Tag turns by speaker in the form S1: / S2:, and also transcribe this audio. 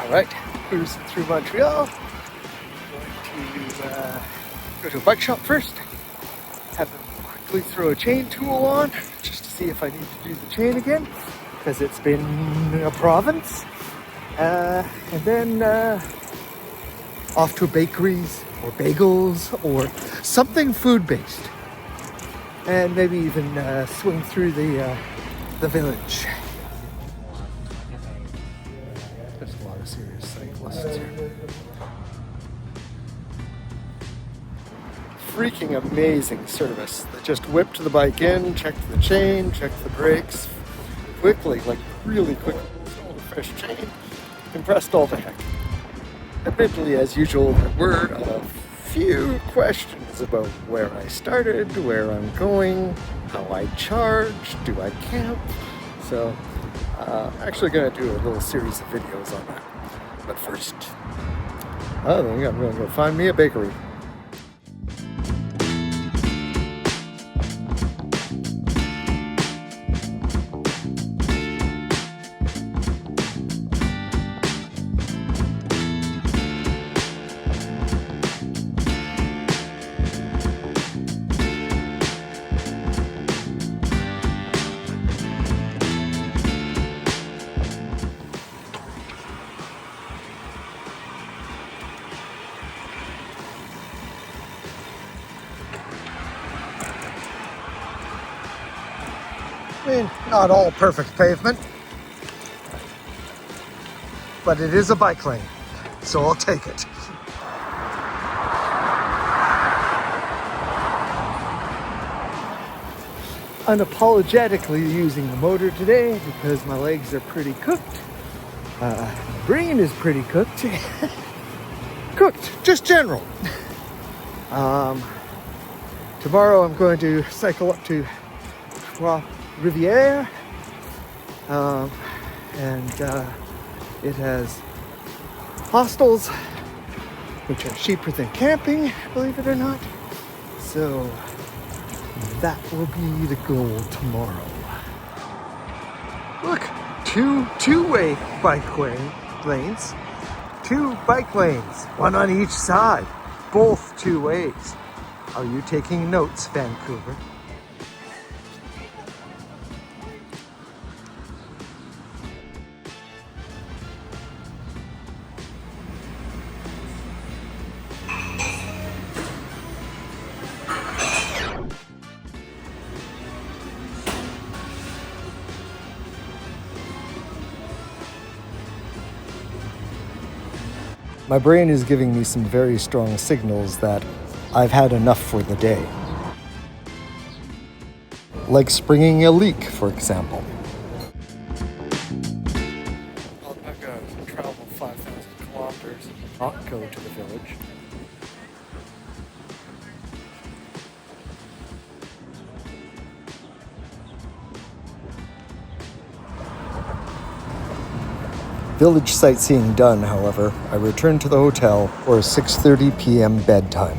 S1: Alright, cruising through Montreal. Going to go to a bike shop first. Have them quickly throw a chain tool on just to see if I need to do the chain again, because it's been a province. And then off to bakeries or bagels or something food-based. And maybe even swing through the village. There's a lot of serious cyclists here. Freaking amazing service. They just whipped the bike in, checked the chain, checked the brakes quickly, like really quickly. All the fresh chain, compressed all the heck. Admittedly, as usual, there were a few questions about where I started, where I'm going, how I charge, do I camp? So, actually going to do a little series of videos on that. But first, I think I'm going to go find me a bakery. I mean, not all perfect pavement, but it is a bike lane, so I'll take it. Unapologetically using the motor today because my legs are pretty cooked. My brain is pretty cooked. Cooked, just general. Tomorrow I'm going to cycle up to Riviere, and it has hostels, which are cheaper than camping, believe it or not. So that will be the goal tomorrow. Look, two-way bike lanes, 2 bike lanes, 1 on each side, both 2 ways. Are you taking notes, Vancouver? My brain is giving me some very strong signals that I've had enough for the day. Like springing a leak, for example. I'm not going to travel 5,000 kilometers and not go to the village. Village sightseeing done, however, I returned to the hotel for a 6:30 p.m. bedtime.